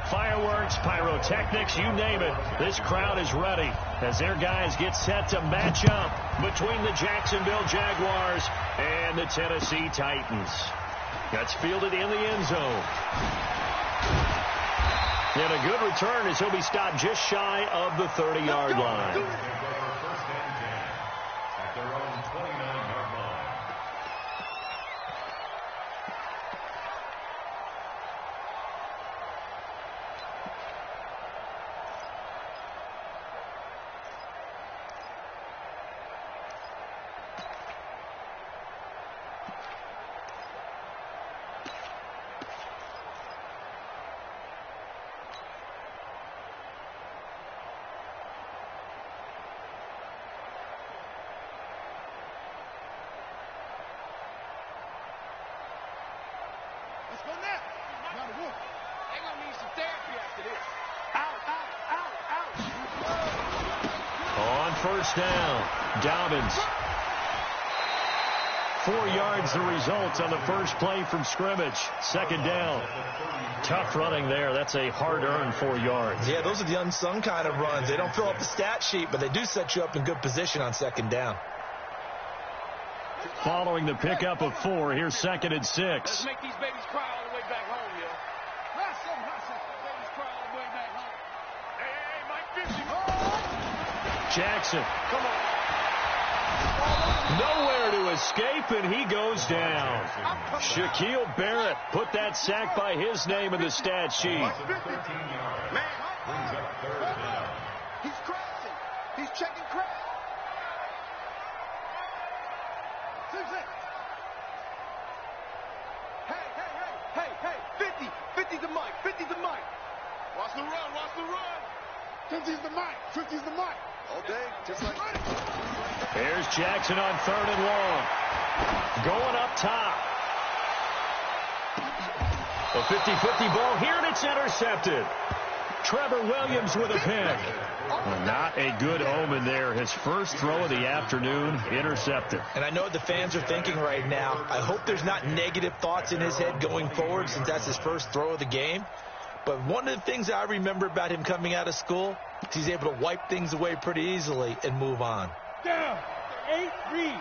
Fireworks, pyrotechnics, you name it. This crowd is ready as their guys get set to match up between the Jacksonville Jaguars and the Tennessee Titans. That's fielded in the end zone. And a good return as he'll be stopped just shy of the 30-yard line. First down, Dobbins. 4 yards the result on the first play from scrimmage. Second down. Tough running there. That's a hard-earned 4 yards. Yeah, those are the unsung kind of runs. They don't fill up the stat sheet, but they do set you up in good position on second down. Following the pickup of 4, here's 2nd and 6. Let's make these babies cry all the way back home, yo. Babies cry all the way back home. Hey, Mike 50. Jackson. Come on. Nowhere to escape, and he goes down. Shaquille Barrett put that sack by his name in the stat sheet. He's crashing. He's checking crash. Hey, 50's the mic. 50's the mic. Watch the run. 50's the mic. 50's the mic. All day, just like that. There's Jackson on 3rd and long. Going up top. A 50-50 ball here, and it's intercepted. Trevor Williams with a pick. Well, not a good omen there. His first throw of the afternoon, intercepted. And I know what the fans are thinking right now. I hope there's not negative thoughts in his head going forward since that's his first throw of the game. But one of the things I remember about him coming out of school is he's able to wipe things away pretty easily and move on. Down. 8, read.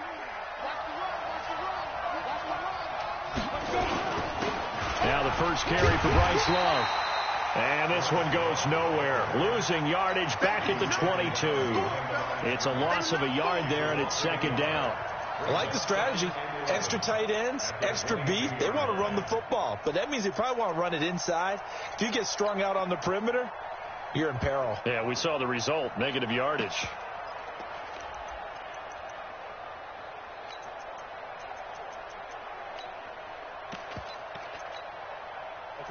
Now the first carry for Bryce Love. And this one goes nowhere. Losing yardage back at the 22. It's a loss of a yard there, and it's 2nd down. I like the strategy. Extra tight ends, extra beef. They want to run the football, but that means they probably want to run it inside. If you get strung out on the perimeter, you're in peril. Yeah, we saw the result, negative yardage.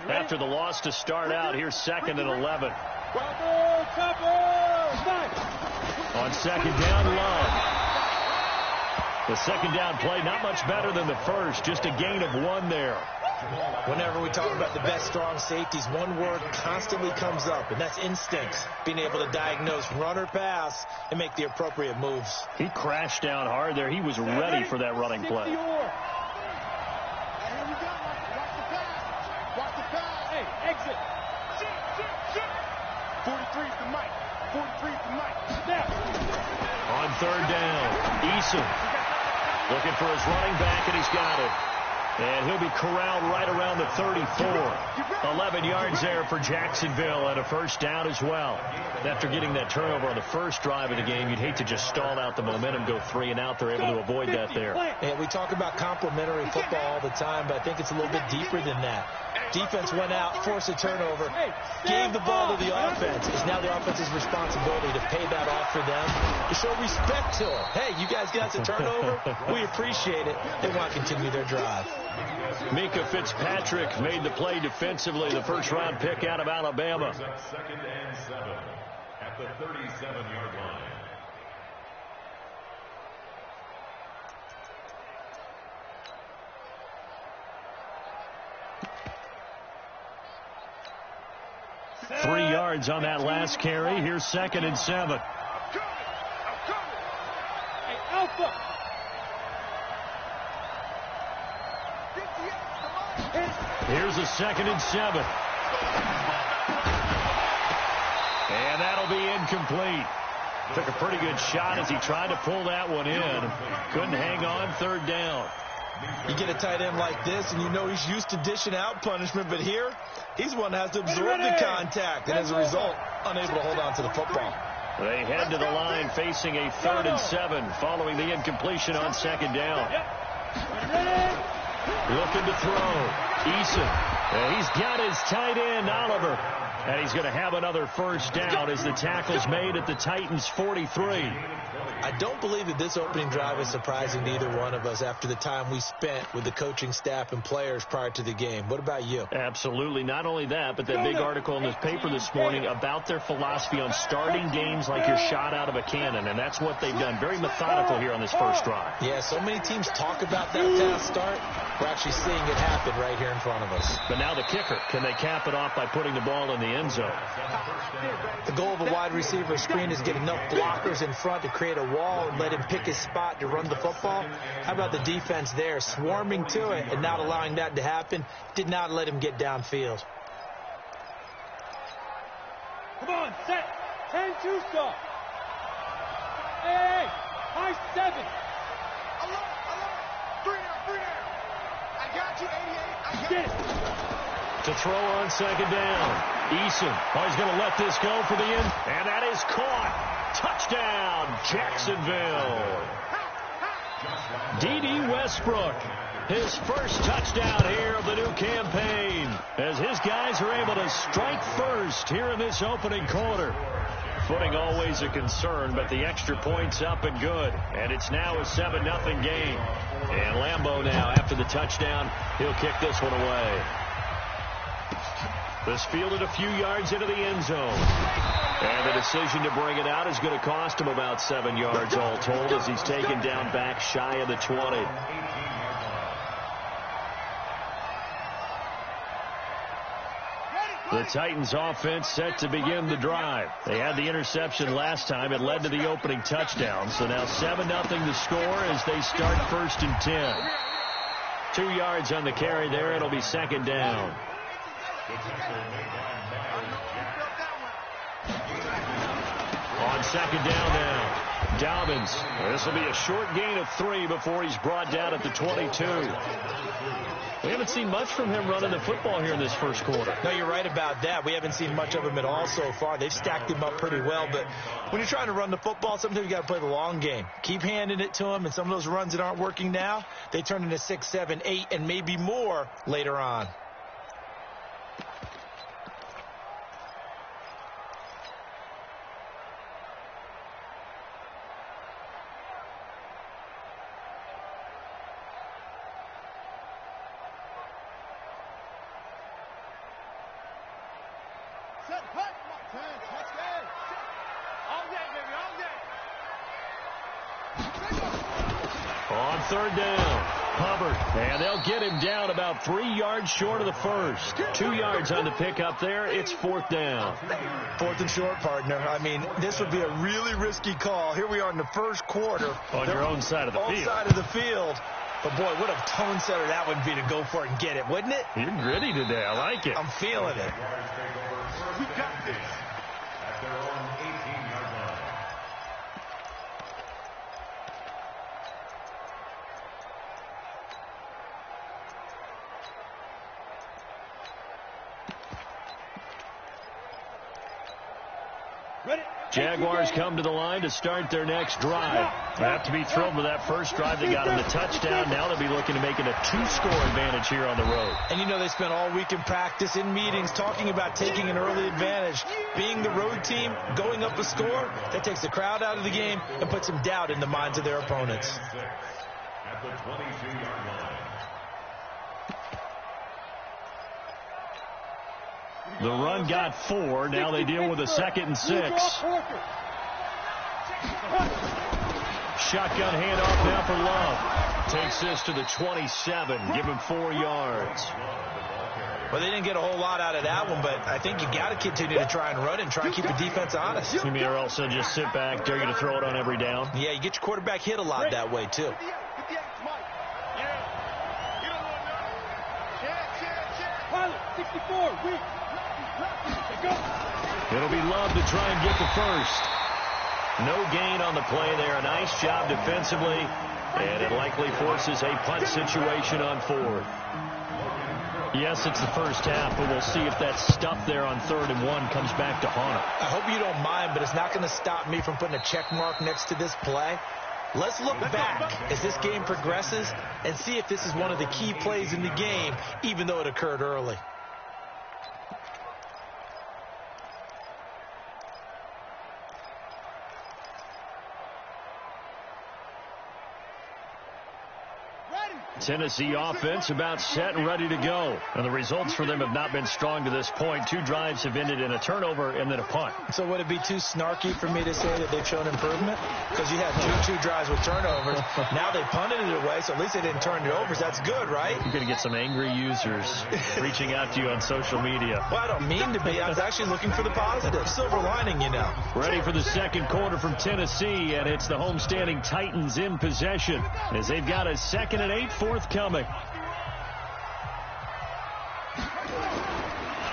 After the loss to start out, here's 2nd and 11. On 2nd down, Love. The 2nd down play, not much better than the first, just a gain of 1 there. Whenever we talk about the best strong safeties, one word constantly comes up, and that's instincts. Being able to diagnose run or pass and make the appropriate moves. He crashed down hard there. He was ready for that running play. Exit. 43's the mic. 43's the mic. Snap. On 3rd down, Eason looking for his running back, and he's got it. And he'll be corralled right around the 34. 11 yards there for Jacksonville, and a first down as well. After getting that turnover on the first drive of the game, you'd hate to just stall out the momentum, go 3 and out. They're able to avoid that there. And we talk about complementary football all the time, but I think it's a little bit deeper than that. Defense went out, forced a turnover, gave the ball to the offense. It's now the offense's responsibility to pay that off for them, to show respect to them. Hey, you guys got the turnover. We appreciate it. They want to continue their drive. Mika Fitzpatrick made the play defensively, the first-round pick out of Alabama. 2nd and 7 at the 37-yard line. Three yards on that last carry. Here's 2nd and 7. Hey, Alpha. Here's a 2nd and 7. And that'll be incomplete. Took a pretty good shot as he tried to pull that one in. Couldn't hang on. Third down. You get a tight end like this, and you know he's used to dishing out punishment, but here, he's one that has to absorb the contact, and as a result, unable to hold on to the football. They head to the line facing a 3rd and 7 following the incompletion on 2nd down. Looking to throw. Eason. He's got his tight end, Oliver. And he's going to have another first down as the tackle's made at the Titans' 43. I don't believe that this opening drive is surprising to either one of us after the time we spent with the coaching staff and players prior to the game. What about you? Absolutely. Not only that, but that big article in this paper this morning about their philosophy on starting games like you're shot out of a cannon, and that's what they've done. Very methodical here on this first drive. Yeah, so many teams talk about that fast start. We're actually seeing it happen right here in front of us. But now the kicker. Can they cap it off by putting the ball in the end zone? The goal of a wide receiver screen is get enough blockers in front to create a wall and let him pick his spot to run the football. How about the defense there, swarming to it and not allowing that to happen? Did not let him get downfield. Come on, set. 10-2 stop. Hey, high 7. Alert. 3 down. I got you, 88. I got it. To throw on 2nd down. Eason. He's going to let this go for the end. And that is caught. Touchdown, Jacksonville. D.D. Westbrook. His first touchdown here of the new campaign. As his guys are able to strike first here in this opening quarter. Footing always a concern, but the extra point's up and good. And it's now a 7-0 game. And Lambeau now, after the touchdown, he'll kick this one away. This fielded a few yards into the end zone. And the decision to bring it out is going to cost him about 7 yards all told as he's taken down back shy of the 20. The Titans offense set to begin the drive. They had the interception last time. It led to the opening touchdown. So now 7-0 the score as they start 1st and 10. 2 yards on the carry there. It'll be 2nd down. On 2nd down now, Dobbins. This will be a short gain of 3 before he's brought down at the 22. We haven't seen much from him running the football here in this first quarter. No, you're right about that. We haven't seen much of him at all so far. They've stacked him up pretty well, but when you're trying to run the football, sometimes you got to play the long game. Keep handing it to him, and some of those runs that aren't working now, they turn into 6, 7, 8, and maybe more later on. On 3rd down, Hubbard, and they'll get him down about 3 yards short of the first. 2 yards on the pickup there. It's 4th down. 4th and short, partner. I mean, this would be a really risky call. Here we are in the first quarter. On your own side of the field. Own side of the field. But, boy, what a tone setter that would be to go for it and get it, wouldn't it? You're gritty today. I like it. I'm feeling it. We got this. At their own 18-yard line. Jaguars come to the line to start their next drive. They have to be thrilled with that first drive. They got them the touchdown. Now they'll be looking to make it a 2-score advantage here on the road. And you know they spent all week in practice, in meetings, talking about taking an early advantage. Being the road team, going up a score, that takes the crowd out of the game and puts some doubt in the minds of their opponents. At the 22-yard line. The run got 4. Now they deal with a 2nd and 6. Shotgun handoff now for Love. Takes this to the 27. Give him 4 yards. Well, they didn't get a whole lot out of that one, but I think you got to continue to try and run it and try and keep the defense honest. You mean, or else they'll just sit back, dare you to throw it on every down? Yeah, you get your quarterback hit a lot that way, too. Pilot, 64, weak. Go. It'll be Love to try and get the first. No gain on the play there. A nice job defensively, and it likely forces a punt situation on fourth. Yes, it's the first half, but we'll see if that stuff there on 3rd and 1 comes back to haunt him. I hope you don't mind, but it's not going to stop me from putting a check mark next to this play. Let's look back as this game progresses and see if this is one of the key plays in the game, even though it occurred early. Tennessee offense about set and ready to go. And the results for them have not been strong to this point. 2 drives have ended in a turnover and then a punt. So would it be too snarky for me to say that they've shown improvement? Because you had two drives with turnovers. Now they punted it away, so at least they didn't turn it over. So that's good, right? You're going to get some angry users reaching out to you on social media. Well, I don't mean to be. I was actually looking for the positive. Silver lining, you know. Ready for the second quarter from Tennessee, and it's the homestanding Titans in possession as they've got a 2nd and 8 forthcoming.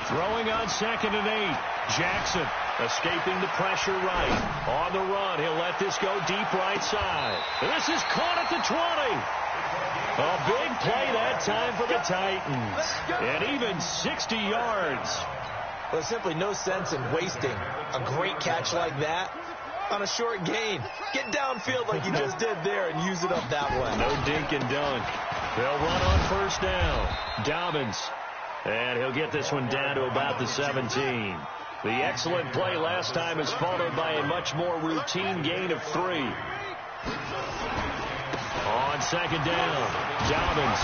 Throwing on 2nd and 8. Jackson escaping the pressure right. On the run, he'll let this go deep right side. And this is caught at the 20. A big play that time for the Titans. And even 60 yards. There's simply no sense in wasting a great catch like that on a short gain. Get downfield like you just did there and use it up that way. No dink and dunk. They'll run on 1st down. Dobbins. And he'll get this one down to about the 17. The excellent play last time is followed by a much more routine gain of 3. On 2nd down, Dobbins.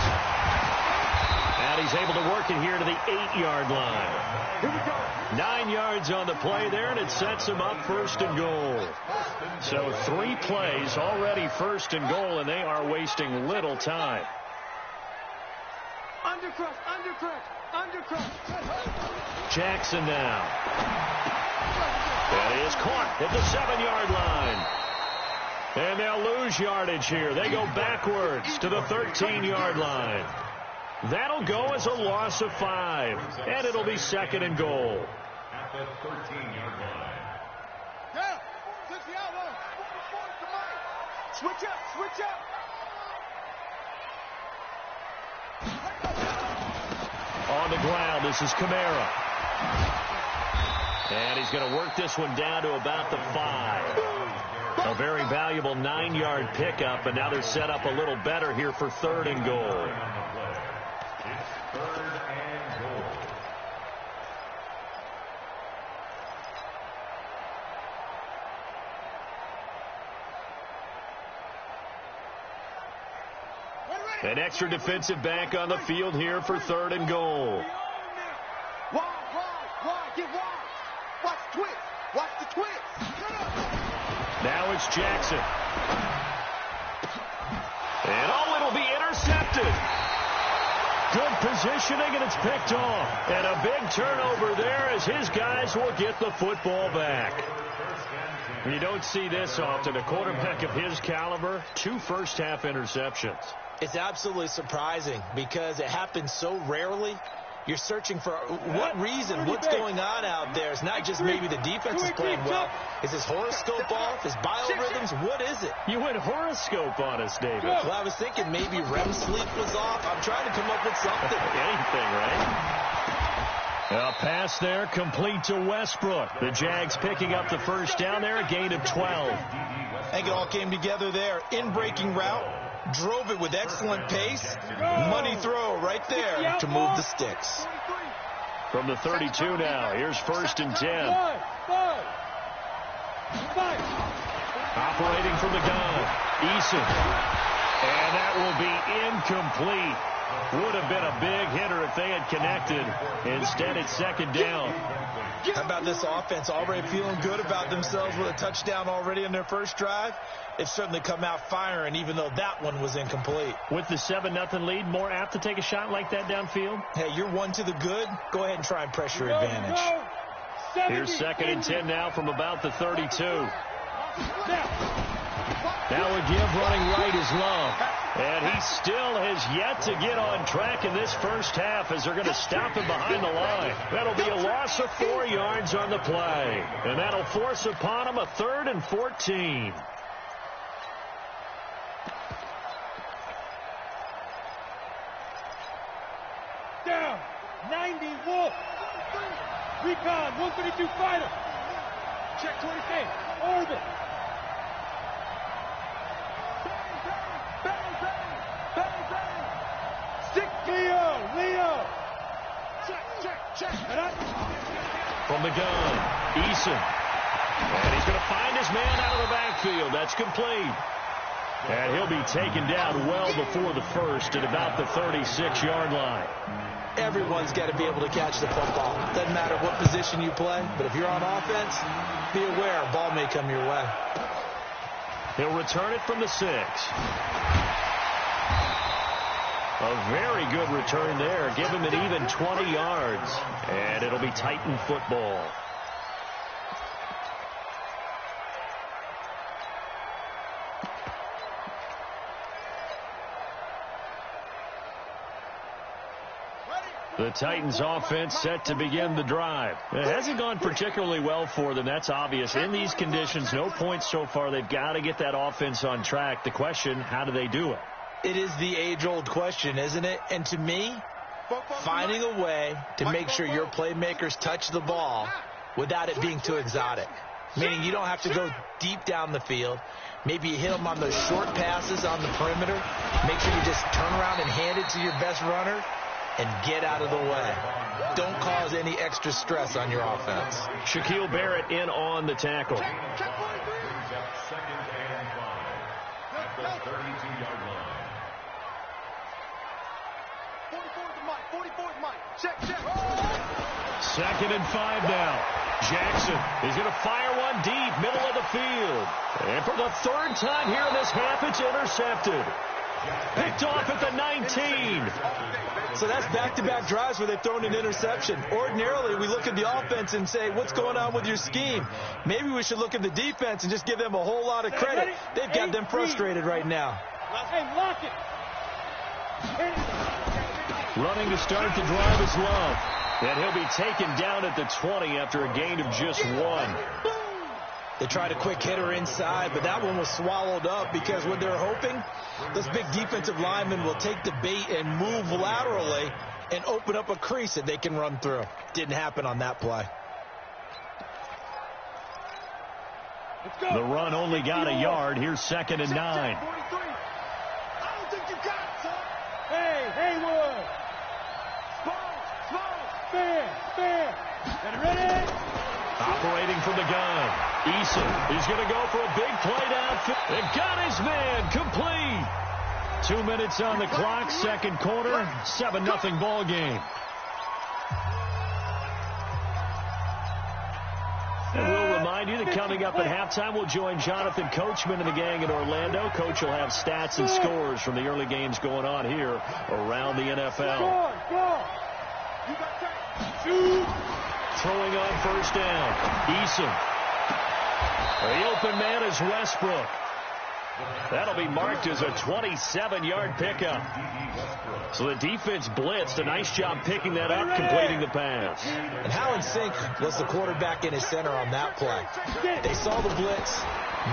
And he's able to work it here to the 8-yard line. 9 yards on the play there, and it sets him up 1st and goal. So 3 plays already 1st and goal, and they are wasting little time. Undercrush. Jackson now. That is caught at the 7-yard line. And they'll lose yardage here. They go backwards to the 13-yard line. That'll go as a loss of 5. And it'll be 2nd and goal. At the 13-yard line. Yeah. Switch up. On the ground, this is Kamara. And he's going to work this one down to about the 5. A very valuable 9-yard pickup, and now they're set up a little better here for 3rd and goal. It's 3rd and goal. An extra defensive back on the field here for 3rd and goal. Wide. Get wide. Watch the twist. Now it's Jackson. And it'll be intercepted. Good positioning, and it's picked off. And a big turnover there as his guys will get the football back. You don't see this often. A quarterback of his caliber, 2 first-half interceptions. It's absolutely surprising because it happens so rarely. You're searching for what reason, what's going on out there. It's not just maybe the defense is playing well. Is his horoscope off? His biorhythms? What is it? You went horoscope on us, David. Well, I was thinking maybe REM sleep was off. I'm trying to come up with something. Anything, right? A pass there complete to Westbrook. The Jags picking up the 1st down there, a gain of 12. I think it all came together there. In-breaking route. Drove it with excellent pace. Money throw right there to move the sticks. From the 32 now, here's 1st and 10. Operating from the gun, Eason. And that will be incomplete. Would have been a big hitter if they had connected. Instead, it's 2nd down. How about this offense already feeling good about themselves with a touchdown already in their first drive? They've certainly come out firing, even though that one was incomplete. With the 7-0 lead, more apt to take a shot like that downfield? Hey, you're 1 to the good. Go ahead and try and press your advantage. Here's 2nd and 10 now from about the 32. Now a give running right is Love. And he still has yet to get on track in this first half as they're going to stop him behind the line. That'll be a loss of 4 yards on the play. And that'll force upon him a 3rd and 14. Down. 90 Wolf. Recon. 132 fighter. Check 28. Orbit. Leo. Check. From the gun, Eason. And he's going to find his man out of the backfield. That's complete. And he'll be taken down well before the first at about the 36-yard line. Everyone's got to be able to catch the football. Doesn't matter what position you play, but if you're on offense, be aware a ball may come your way. He'll return it from the 6. A very good return there. Give him an even 20 yards. And it'll be Titan football. The Titans offense set to begin the drive. It hasn't gone particularly well for them. That's obvious. In these conditions, no points so far. They've got to get that offense on track. The question, how do they do it? It is the age-old question, isn't it? And to me, finding a way to make sure your playmakers touch the ball without it being too exotic. Meaning you don't have to go deep down the field. Maybe you hit them on those short passes on the perimeter. Make sure you just turn around and hand it to your best runner and get out of the way. Don't cause any extra stress on your offense. Shaquille Barrett in on the tackle. Second and 5 at the 32-yard line. 44 is Mike. Check. 2nd and 5 now. Jackson is going to fire one deep, middle of the field. And for the 3rd time here in this half, it's intercepted. Picked off at the 19. So that's back-to-back drives where they've thrown an interception. Ordinarily, we look at the offense and say, what's going on with your scheme? Maybe we should look at the defense and just give them a whole lot of credit. They've got them frustrated right now. Hey, lock it. Running to start the drive is Love. And he'll be taken down at the 20 after a gain of just 1. They tried a quick hitter inside, but that one was swallowed up because what they're hoping, this big defensive lineman will take the bait and move laterally and open up a crease that they can run through. Didn't happen on that play. The run only got a yard. Here's 2nd and 9. I don't think you got it, son. Hey, Haywood. Fair. Get ready. Operating from the gun. Eason is going to go for a big play downfield. They got his man complete. 2 minutes on the clock, 2nd quarter, 7-0 ball game. And we'll remind you that coming up at halftime, we'll join Jonathan Coachman and the gang in Orlando. Coach will have stats and scores from the early games going on here around the NFL. Go. Throwing on 1st down. Eason. The open man is Westbrook. That'll be marked as a 27-yard pickup. So the defense blitzed. A nice job picking that up, completing the pass. And how in sync was the quarterback in his center on that play? They saw the blitz,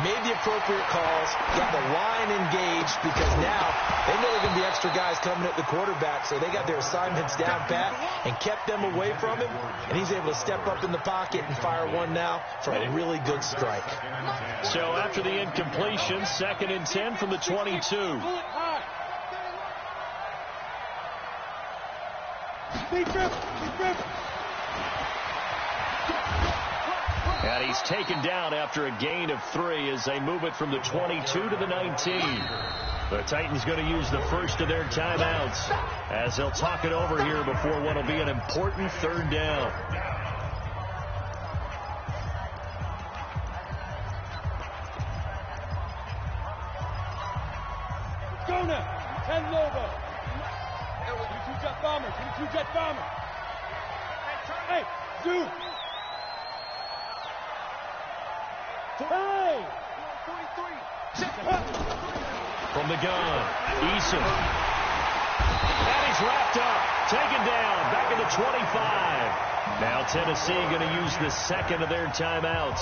made the appropriate calls, got the line engaged because now they know there are going to be extra guys coming at the quarterback, so they got their assignments down pat and kept them away from him, and he's able to step up in the pocket and fire one now for a really good strike. So after the incompletion, 2nd and 10 from the 22. And he's taken down after a gain of 3 as they move it from the 22 to the 19. The Titans going to use the first of their timeouts as they'll talk it over here before what will be an important 3rd down. Go now. 10 Lobo. 22 jet bomber. Hey, Zoo. Hey! 43. From from the gun. Eason. And he's wrapped up. Taken down. Back at the 25. Now Tennessee going to use the second of their timeouts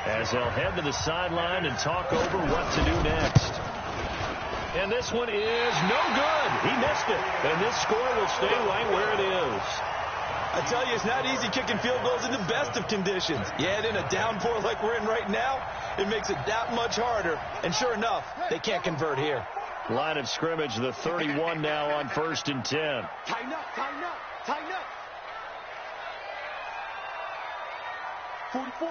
as they'll head to the sideline and talk over what to do next. And this one is no good. He missed it. And this score will stay right where it is. I tell you, it's not easy kicking field goals in the best of conditions. You add in a downpour like we're in right now, it makes it that much harder. And sure enough, they can't convert here. Line of scrimmage, the 31 now on 1st and 10. Tighten up, tighten up, tighten up. 44.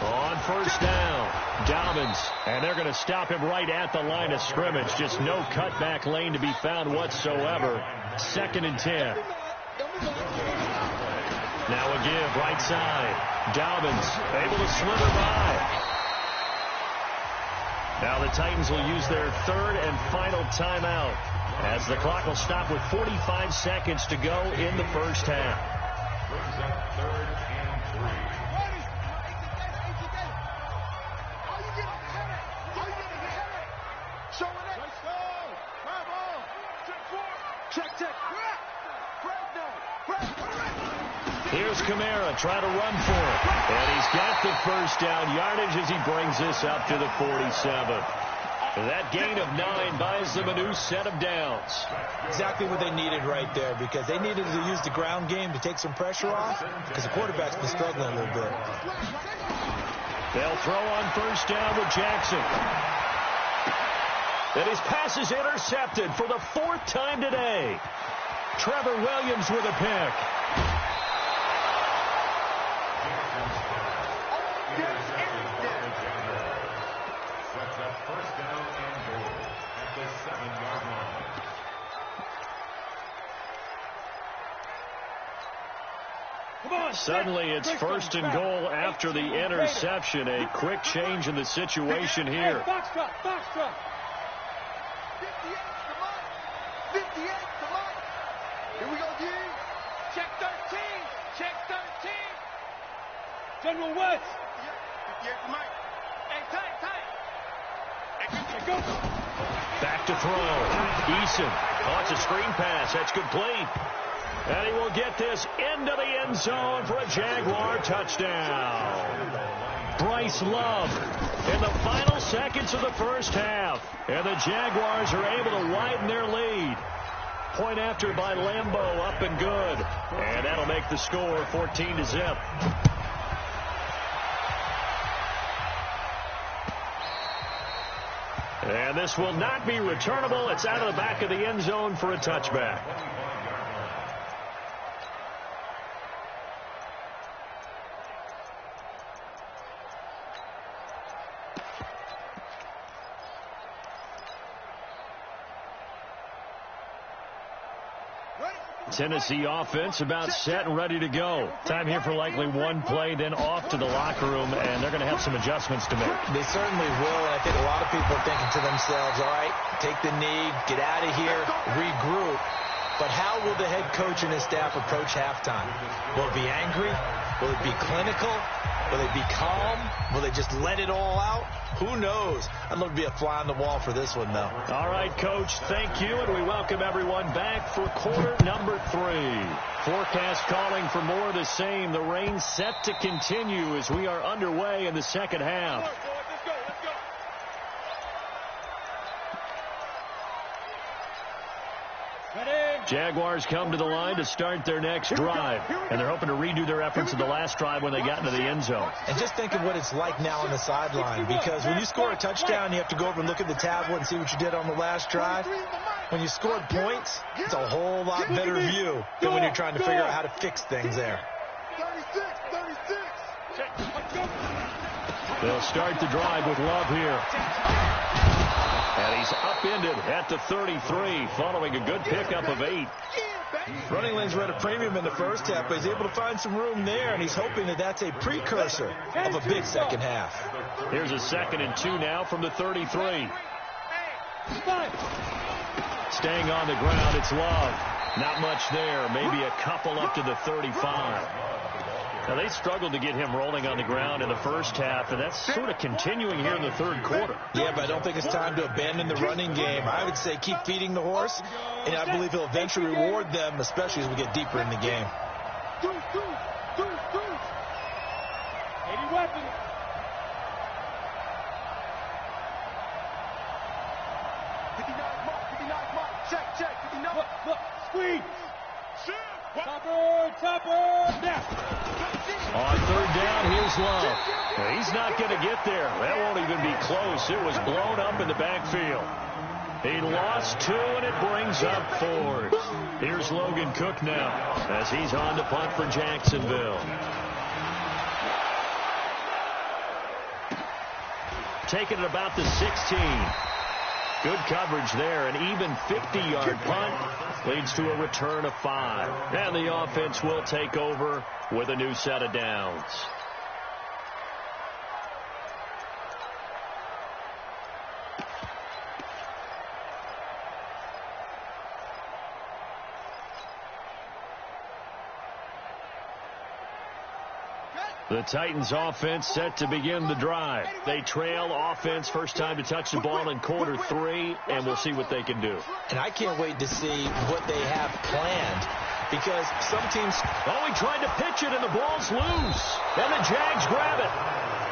On 1st down, Dobbins, and they're going to stop him right at the line of scrimmage. Just no cutback lane to be found whatsoever. 2nd and 10. Now a give, right side. Dobbins able to slither by. Now the Titans will use their 3rd and final timeout as the clock will stop with 45 seconds to go in the first half. Brings up 3rd and 3. Here's Kamara trying to run for it. And he's got the first down yardage as he brings this up to the 47. That gain of 9 buys them a new set of downs. Exactly what they needed right there, because they needed to use the ground game to take some pressure off, because the quarterback's been struggling a little bit. They'll throw on 1st down with Jackson. And his pass is intercepted for the 4th time today. Trevor Williams with a pick. Sets up 1st down and goal at the 7-yard line. Suddenly it's 1st and goal after the interception. A quick change in the situation here. Box drop, box drop. 58 to Mike. Here we go, D. Check 13. Check 13. General West. 58 to Mike. Hey, tight. Hey, go. Back to throw. Eason. Oh, it's a screen pass. That's complete. And he will get this into the end zone for a Jaguar touchdown. Bryce Love in the final seconds of the first half. And the Jaguars are able to widen their lead. Point after by Lambeau, up and good. And that'll make the score 14-0. And this will not be returnable. It's out of the back of the end zone for a touchback. Tennessee offense about set and ready to go. Time here for likely one play, then off to the locker room, and they're going to have some adjustments to make. They certainly will, and I think a lot of people are thinking to themselves, all right, take the knee, get out of here, regroup. But how will the head coach and his staff approach halftime? Will it be angry? Will it be clinical? Will it be calm? Will they just let it all out? Who knows? I'd love to be a fly on the wall for this one, though. All right, Coach, thank you, and we welcome everyone back for quarter number 3. Forecast calling for more of the same. The rain set to continue as we are underway in the second half. Jaguars come to the line to start their next drive, and they're hoping to redo their efforts in the last drive when they got into the end zone. And just think of what it's like now on the sideline, because when you score a touchdown, you have to go over and look at the tablet and see what you did on the last drive. When you scored points, it's a whole lot better view than when you're trying to figure out how to fix things there. 36. They'll start the drive with Love here. And he's upended at the 33 following a good pickup of 8. Running lanes were at a premium in the first half, but he's able to find some room there, and he's hoping that that's a precursor of a big second half. Here's a 2nd and 2 now from the 33. Staying on the ground, it's Love. Not much there, maybe a couple up to the 35. Now, they struggled to get him rolling on the ground in the first half, and that's sort of continuing here in the third quarter. Yeah, but I don't think it's time to abandon the running game. I would say keep feeding the horse, and I believe he'll eventually reward them, especially as we get deeper in the game. 80 weapons. Check. Look, squeeze. Topper, now. On third down, here's Love. Well, he's not going to get there. That won't even be close. It was blown up in the backfield. He lost 2, and it brings up 4. Here's Logan Cook now as he's on to punt for Jacksonville. Taking it about the 16. Good coverage there. An even 50-yard punt leads to a return of 5. And the offense will take over with a new set of downs. The Titans offense set to begin the drive. They trail offense first time to touch the ball in quarter 3, and we'll see what they can do. And I can't wait to see what they have planned, because some teams... Oh, he tried to pitch it, and the ball's loose. And the Jags grab it.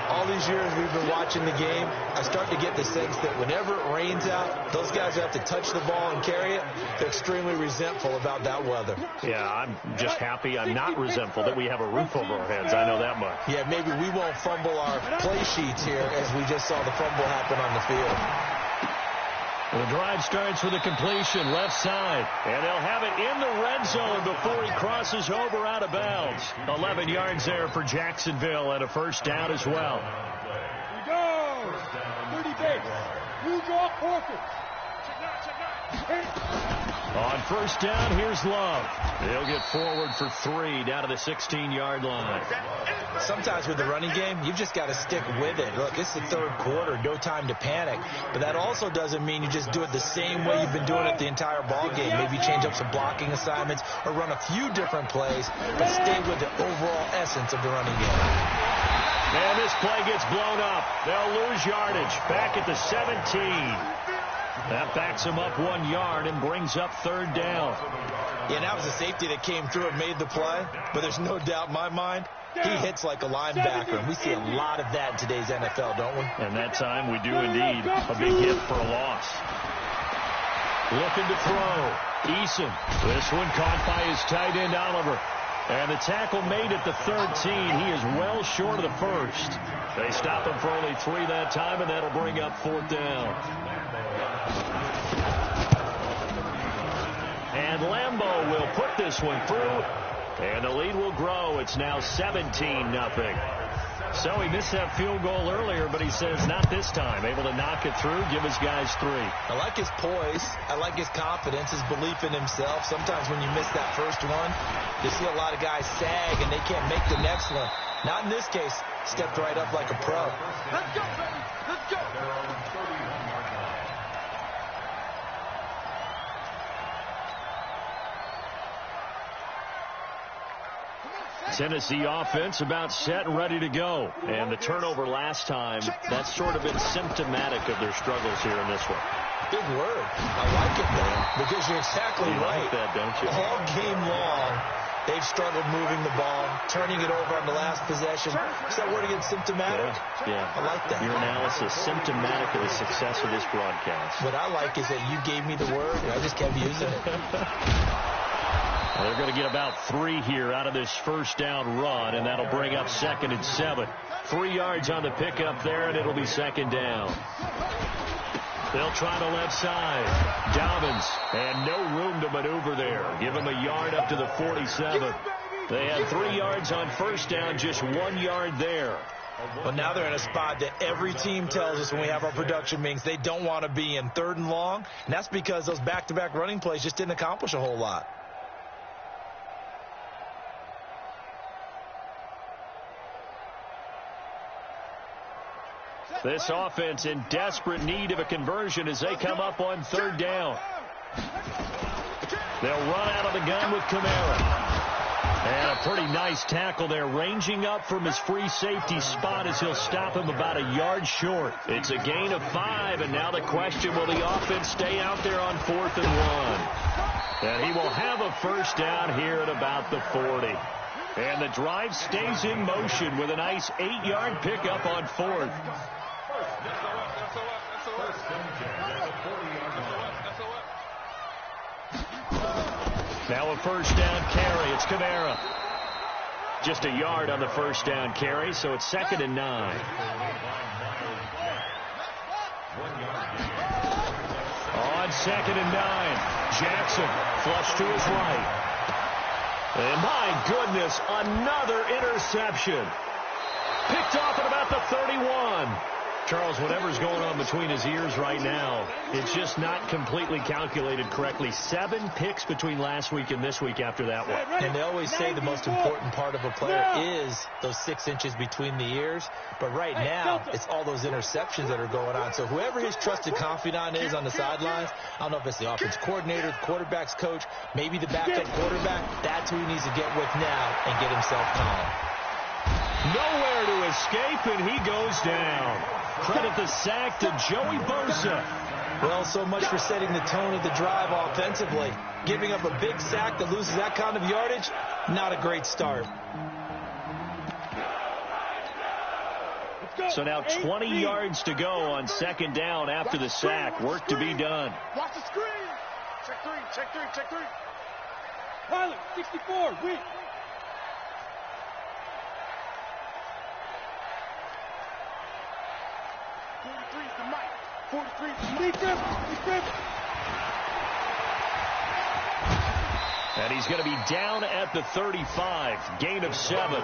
All these years we've been watching the game, I start to get the sense that whenever it rains out, those guys who have to touch the ball and carry it, they're extremely resentful about that weather. Yeah, I'm just happy I'm not resentful that we have a roof over our heads. I know that much. Yeah, maybe we won't fumble our play sheets here as we just saw the fumble happen on the field. The drive starts with a completion left side, and they'll have it in the red zone before he crosses over out of bounds. 11 yards there for Jacksonville and a first down as well. We go. 30 base. You draw forfeit. On first down, here's Love. They'll get forward for 3 down to the 16-yard line. Sometimes with the running game, you've just got to stick with it. Look, it's the third quarter, no time to panic. But that also doesn't mean you just do it the same way you've been doing it the entire ball game. Maybe change up some blocking assignments or run a few different plays, but stay with the overall essence of the running game. And this play gets blown up. They'll lose yardage back at the 17. That backs him up 1 yard and brings up third down. Yeah, that was a safety that came through and made the play, but there's no doubt in my mind he hits like a linebacker, and we see a lot of that in today's NFL, don't we? And that time we do indeed. A big hit for a loss. Looking to throw. Eason. This one caught by his tight end, Oliver. And the tackle made at the 13. He is well short of the first. They stop him for only 3 that time, and that'll bring up 4th down. And Lambeau will put this one through, and the lead will grow. It's now 17-0. So he missed that field goal earlier, but he says not this time. Able to knock it through, give his guys 3. I like his poise. I like his confidence, his belief in himself. Sometimes when you miss that first one, you see a lot of guys sag and they can't make the next one. Not in this case. Stepped right up like a pro. Let's go, baby. Let's go. Tennessee offense about set and ready to go. And the turnover last time, that's sort of been symptomatic of their struggles here in this one. Big word. I like it, man, because you're exactly right. Like that, don't you? All game long, they've struggled moving the ball, turning it over on the last possession. Is that word again, symptomatic? Yeah. I like that. Your analysis, symptomatic of the success of this broadcast. What I like is that you gave me the word, and I just kept using it. Well, they're going to get about 3 here out of this first down run, and that'll bring up 2nd and 7. 3 yards on the pickup there, and it'll be 2nd down. They'll try the left side. Dobbins, and no room to maneuver there. Give him a yard up to the 47. They had 3 yards on first down, just 1 yard there. Well, now they're in a spot that every team tells us when we have our production meetings they don't want to be in, 3rd and long, and that's because those back-to-back running plays just didn't accomplish a whole lot. This offense in desperate need of a conversion as they come up on 3rd down. They'll run out of the gun with Kamara. And a pretty nice tackle there, ranging up from his free safety spot as he'll stop him about a yard short. It's a gain of 5, and now the question, will the offense stay out there on 4th and 1? And he will have a first down here at about the 40. And the drive stays in motion with a nice 8-yard pickup on 4th. Now a first down carry. It's Kamara. Just a yard on the first down carry, so it's 2nd and 9. On 2nd and 9, Jackson flush to his right. And my goodness, another interception. Picked off at about the 31. Charles, whatever's going on between his ears right now, it's just not completely calculated correctly. 7 picks between last week and this week after that one. And they always say the most important part of a player is those 6 inches between the ears. But right now, it's all those interceptions that are going on. So whoever his trusted confidant is on the sidelines, I don't know if it's the offense coordinator, the quarterback's coach, maybe the backup quarterback, that's who he needs to get with now and get himself calm. Nowhere to escape, and he goes down. Credit the sack to Joey Bosa. Well, so much for setting the tone of the drive offensively. Giving up a big sack that loses that kind of yardage, not a great start. So now 20 yards to go on 2nd down after the sack. Work to be done. Watch the screen. Check 3, check 3, check 3. Pilot, 64, win. 43's the mic. 43's the mic. And he's going to be down at the 35. Gain of 7.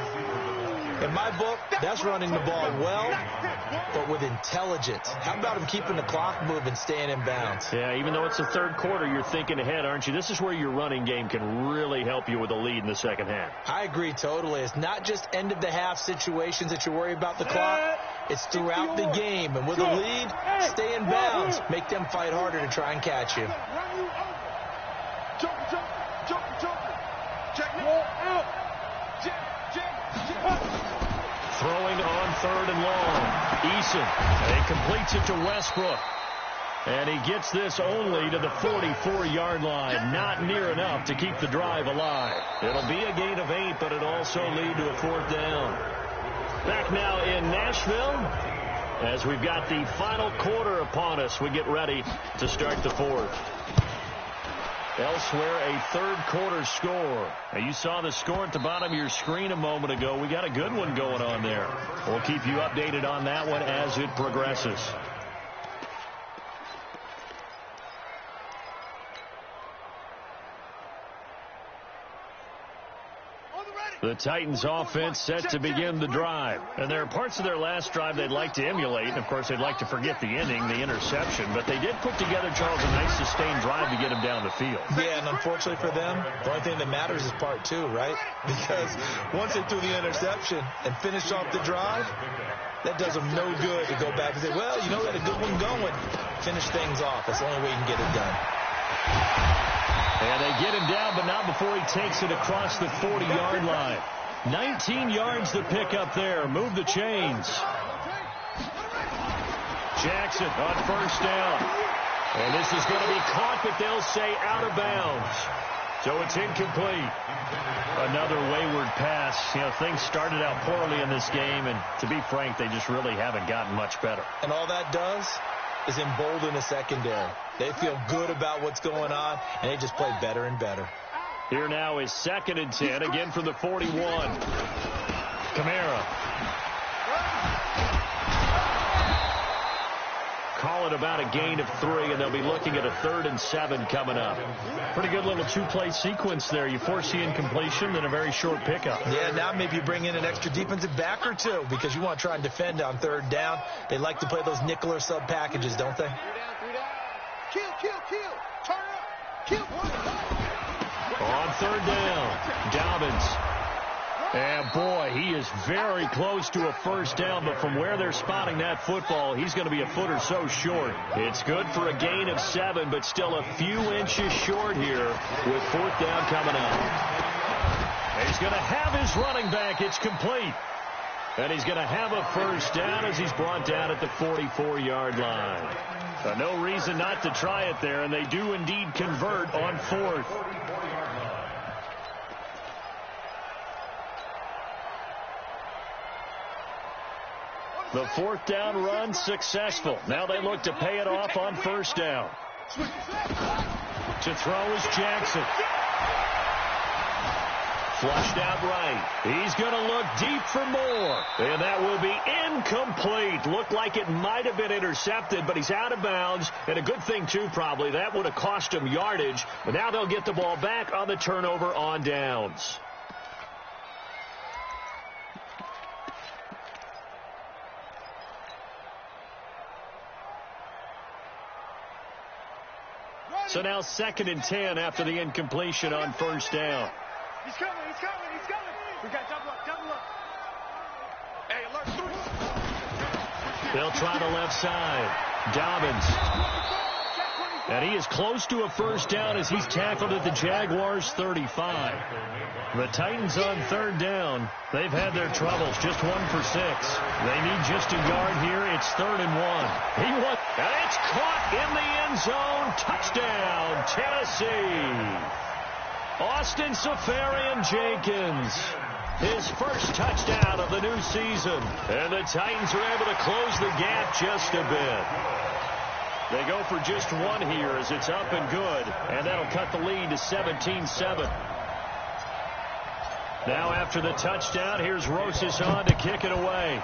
In my book, that's running the ball well, but with intelligence. How about him keeping the clock moving, staying in bounds? Yeah, even though it's the 3rd quarter, you're thinking ahead, aren't you? This is where your running game can really help you with a lead in the 2nd half. I agree totally. It's not just end-of-the-half situations that you worry about the clock. It's throughout the game. And with a lead, stay in bounds. Make them fight harder to try and catch you. Throwing on 3rd and long. Eason. And he completes it to Westbrook. And he gets this only to the 44-yard line. Not near enough to keep the drive alive. It'll be a gain of 8, but it'll also lead to a 4th down. Back now in Nashville as we've got the final quarter upon us. We get ready to start the 4th. Elsewhere, a 3rd quarter score. Now, you saw the score at the bottom of your screen a moment ago. We got a good one going on there. We'll keep you updated on that one as it progresses. The Titans offense set to begin the drive. And there are parts of their last drive they'd like to emulate. And, of course, they'd like to forget the ending, the interception. But they did put together, Charles, a nice sustained drive to get him down the field. Yeah, and unfortunately for them, the only thing that matters is part 2, right? Because once they threw the interception and finished off the drive, that does them no good to go back and say, well, you know, we had a good one going. Finish things off. That's the only way you can get it done. And they get him down, but not before he takes it across the 40-yard line. 19 yards to pick up there. Move the chains. Jackson on first down. And this is going to be caught, but they'll say out of bounds. So it's incomplete. Another wayward pass. You know, things started out poorly in this game, and to be frank, they just really haven't gotten much better. And all that does is embolden the secondary. They feel good about what's going on, and they just play better and better. Here now is 2nd and 10, again from the 41. Kamara. Call it about a gain of 3, and they'll be looking at a 3rd and 7 coming up. Pretty good little 2-play sequence there. You force the incompletion, then a very short pickup. Yeah, now maybe you bring in an extra defensive back or 2 because you want to try and defend on 3rd down. They like to play those nickel or sub packages, don't they? Kill. Turn up. Kill. On 3rd down, Dobbins. And, boy, he is very close to a first down, but from where they're spotting that football, he's going to be a foot or so short. It's good for a gain of 7, but still a few inches short here with 4th down coming up. They He's going to have his running back. It's complete. And he's going to have a first down as he's brought down at the 44-yard line. No reason not to try it there, and they do indeed convert on fourth. The fourth down run successful. Now they look to pay it off on first down. To throw is Jackson. Flushed out right. He's going to look deep for more. And that will be incomplete. Looked like it might have been intercepted, but he's out of bounds. And a good thing, too, probably. That would have cost him yardage. But now they'll get the ball back on the turnover on downs. So now 2nd and 10 after the incompletion on first down. He's coming. We got double up. Hey, alert 3. They'll try the left side. Dobbins. And he is close to a first down as he's tackled at the Jaguars' 35. The Titans on 3rd down. They've had their troubles. Just 1 for 6. They need just a yard here. It's 3rd and 1. And it's caught in the end zone. Touchdown, Tennessee. Austin Safarian-Jenkins. His first touchdown of the new season. And the Titans are able to close the gap just a bit. They go for just 1 here as it's up and good. And that'll cut the lead to 17-7. Now after the touchdown, here's Rosas on to kick it away.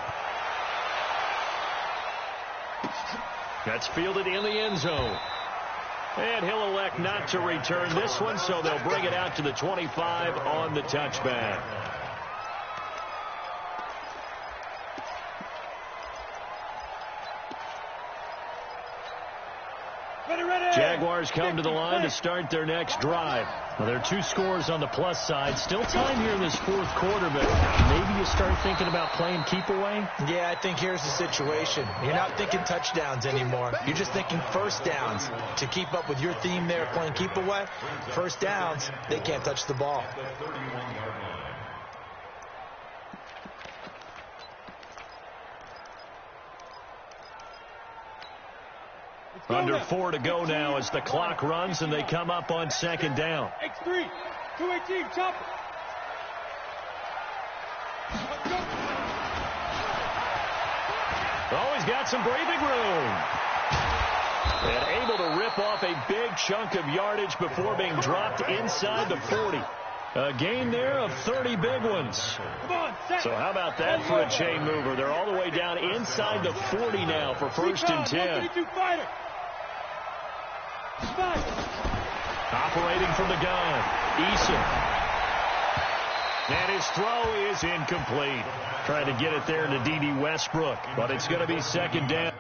That's fielded in the end zone. And he'll elect not to return this one, so they'll bring it out to the 25 on the touchback. Jaguars come to the line to start their next drive. Well, there are 2 scores on the plus side. Still time here in this 4th quarter, but maybe you start thinking about playing keep away? Yeah, I think here's the situation. You're not thinking touchdowns anymore. You're just thinking first downs. To keep up with your theme there, playing keep away, first downs, they can't touch the ball. Under 4 to go now as the clock runs and they come up on 2nd down. X3, 218, chop it. Oh, he's got some breathing room. And able to rip off a big chunk of yardage before being dropped inside the 40. A gain there of 30 big ones. So how about that for a chain mover? They're all the way down inside the 40 now for 1st and 10. Operating from the gun, Eason. And his throw is incomplete. Trying to get it there to D.D. Westbrook, but it's going to be 2nd down.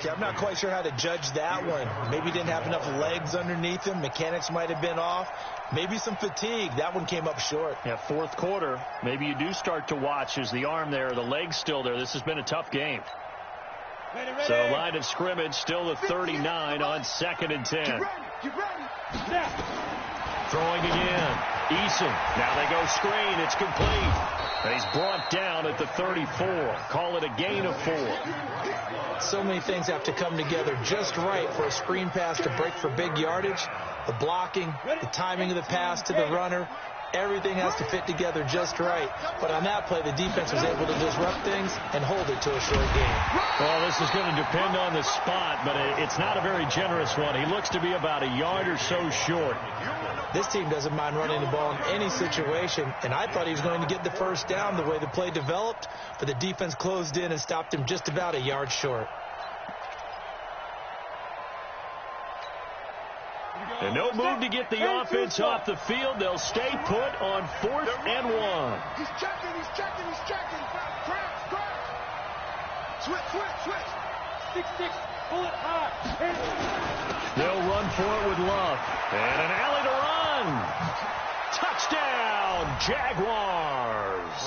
Yeah, I'm not quite sure how to judge that one. Maybe he didn't have enough legs underneath him. Mechanics might have been off. Maybe some fatigue. That one came up short. Yeah, fourth quarter. Maybe you do start to watch as the arm there, the leg's still there. This has been a tough game. Ready. So line of scrimmage still the 39 on 2nd and 10. Get ready. Snap. Throwing again. Eason. Now they go screen. It's complete. And he's brought down at the 34. Call it a gain of 4. So many things have to come together just right for a screen pass to break for big yardage. The blocking, the timing of the pass to the runner, everything has to fit together just right. But on that play, the defense was able to disrupt things and hold it to a short game. Well, this is going to depend on the spot, but it's not a very generous one. He looks to be about a yard or so short. This team doesn't mind running the ball in any situation, and I thought he was going to get the first down the way the play developed, but the defense closed in and stopped him just about a yard short. And no move to get the offense off the field. They'll stay put on 4th and 1. He's checking. Crap. Switch. 6-6. Pull it high. They'll run for it with Love. And an alley to run. Touchdown, Jaguars.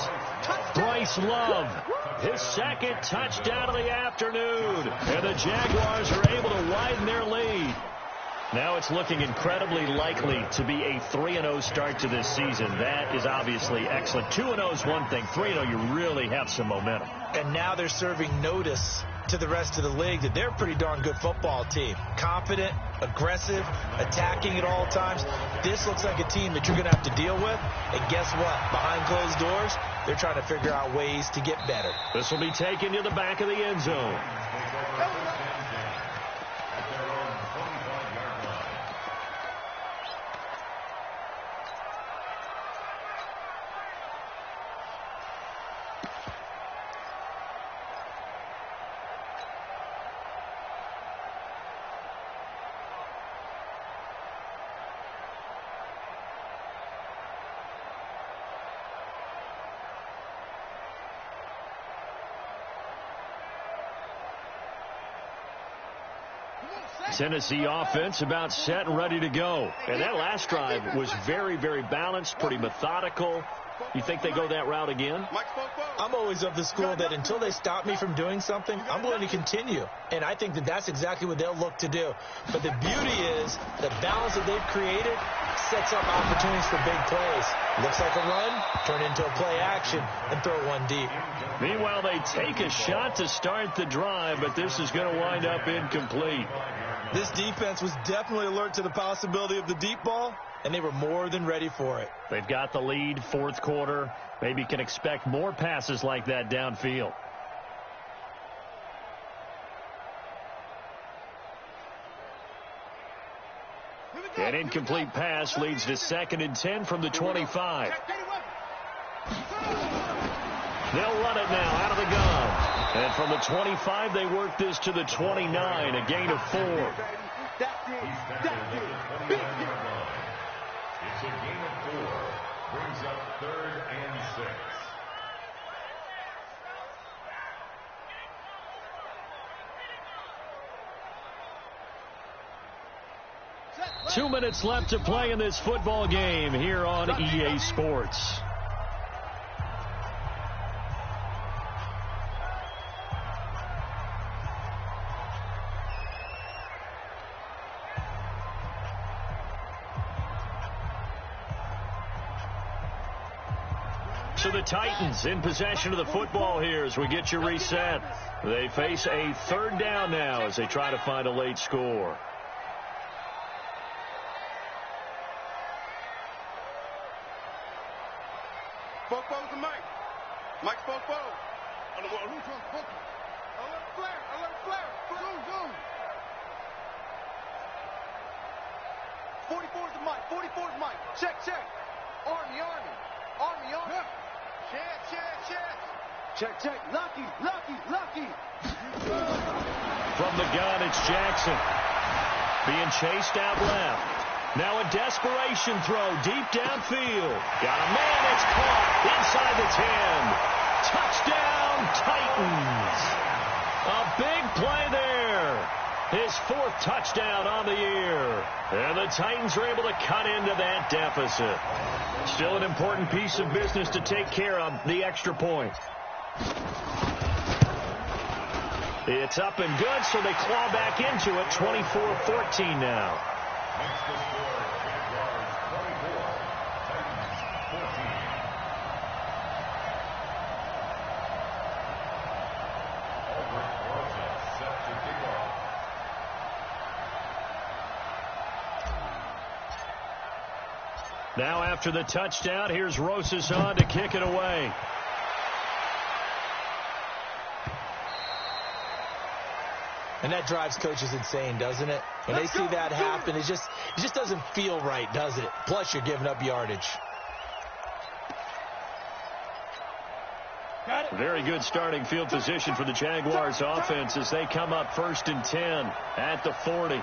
Bryce Love, his 2nd touchdown of the afternoon. And the Jaguars are able to widen their lead. Now it's looking incredibly likely to be a 3-0 start to this season. That is obviously excellent. 2-0 is one thing. 3-0, you really have some momentum. And now they're serving notice to the rest of the league that they're a pretty darn good football team. Confident, aggressive, attacking at all times. This looks like a team that you're going to have to deal with. And guess what? Behind closed doors, they're trying to figure out ways to get better. This will be taken to the back of the end zone. Tennessee offense about set and ready to go. And that last drive was very, very balanced, pretty methodical. You think they go that route again? I'm always of the school that until they stop me from doing something, I'm going to continue. And I think that that's exactly what they'll look to do. But the beauty is the balance that they've created sets up opportunities for big plays. Looks like a run, turn into a play action, and throw one deep. Meanwhile, they take a shot to start the drive, but this is going to wind up incomplete. This defense was definitely alert to the possibility of the deep ball, and they were more than ready for it. They've got the lead, fourth quarter. Maybe can expect more passes like that downfield. An incomplete pass leads to 2nd and 10 from the 25. They'll run it now out of the gun. And from the 25, they work this to the 29, a gain of 4. He's back to the 29-yard line. It's a gain of 4. Brings up 3rd and 6. 2 minutes left to play in this football game here on EA Sports. So the Titans in possession of the football here as we get you reset. They face a 3rd down now as they try to find a late score. Spoke to Mike. Mike spoke. Alert flare. Zoom. 44's the Mike. Check. Army. Check. Lucky. From the gun, it's Jackson. Being chased out left. Now a desperation throw deep downfield. Got a man, it's caught inside the 10. Touchdown, Titans. A big play there. His 4th touchdown on the year. And the Titans are able to cut into that deficit. Still an important piece of business to take care of, the extra point. It's up and good, so they claw back into it, 24-14 now. Makes the score Jaguars 24, Titans 14. Set to kick off. Now after the touchdown, here's Rosas on to kick it away. And that drives coaches insane, doesn't it? When they see that happen, it just doesn't feel right, does it? Plus, you're giving up yardage. Very good starting field position for the Jaguars offense as they come up 1st and 10 at the 40.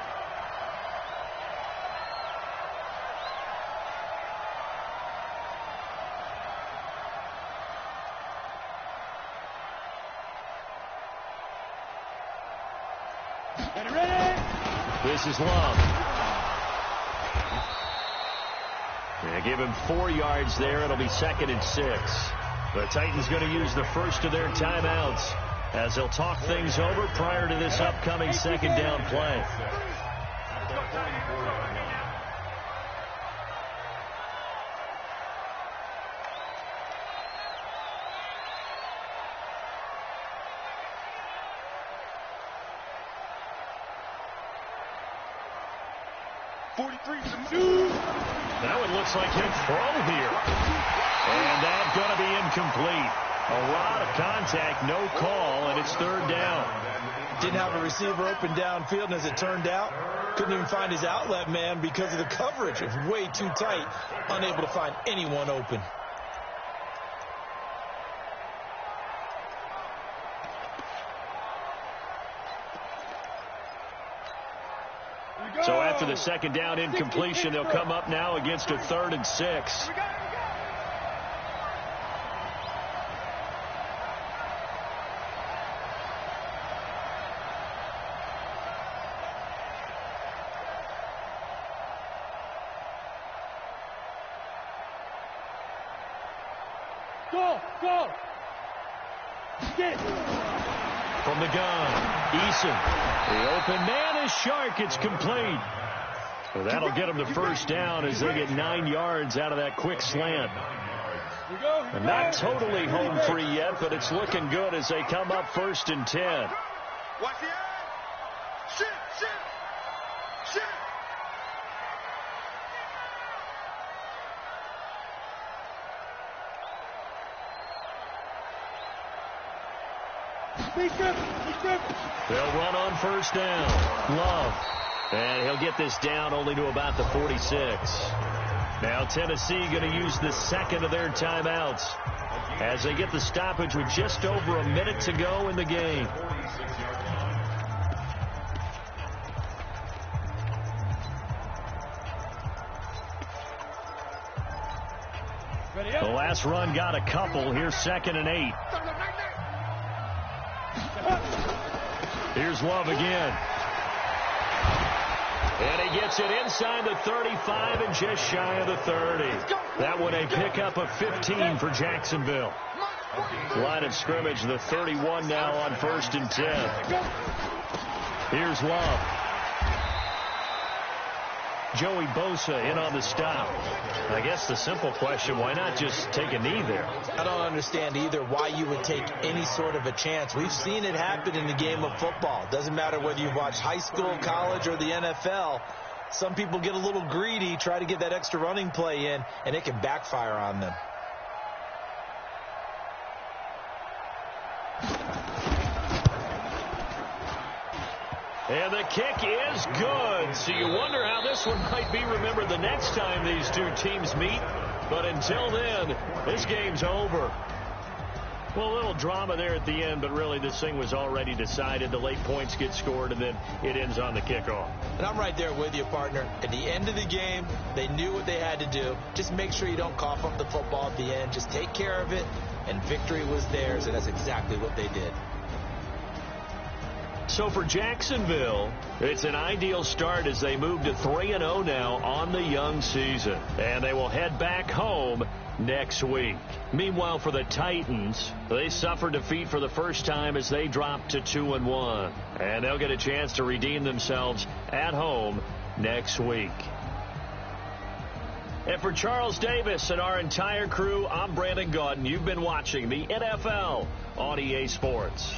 This is Love. They give him 4 yards there. It'll be 2nd and 6. The Titans going to use the first of their timeouts as they'll talk things over prior to this upcoming 2nd down play. That one looks like he'll throw here. And that's going to be incomplete. A lot of contact, no call, and it's 3rd down. Didn't have a receiver open downfield, and as it turned out, couldn't even find his outlet man because of the coverage. It was way too tight, unable to find anyone open. So after the 2nd down incompletion, they'll come up now against a 3rd and 6. Go! Get! From the gun, Eason. The open man is Shark. It's complete. So that'll get them the 1st down as they get 9 yards out of that quick slant. And not totally home free yet, but it's looking good as they come up 1st and 10. Watch the eye. Shoot. They'll run on 1st down. Love. And he'll get this down only to about the 46. Now Tennessee going to use the 2nd of their timeouts as they get the stoppage with just over a minute to go in the game. The last run got a couple. Here's 2nd and 8. Here's Love again. And he gets it inside the 35 and just shy of the 30. That one a pickup of 15 for Jacksonville. Line of scrimmage, the 31 now on 1st and 10. Here's Love. Joey Bosa in on the stop. I guess the simple question, why not just take a knee there? I don't understand either why you would take any sort of a chance. We've seen it happen in the game of football. Doesn't matter whether you've watched high school, college, or the NFL. Some people get a little greedy, try to get that extra running play in, and it can backfire on them. And the kick is good. So you wonder how this one might be remembered the next time these two teams meet. But until then, this game's over. Well, a little drama there at the end, but really this thing was already decided. The late points get scored, and then it ends on the kickoff. And I'm right there with you, partner. At the end of the game, they knew what they had to do. Just make sure you don't cough up the football at the end. Just take care of it, and victory was theirs, and that's exactly what they did. So for Jacksonville, it's an ideal start as they move to 3-0 now on the young season. And they will head back home next week. Meanwhile, for the Titans, they suffered defeat for the first time as they dropped to 2-1. And they'll get a chance to redeem themselves at home next week. And for Charles Davis and our entire crew, I'm Brandon Gaudin. You've been watching the NFL on EA Sports.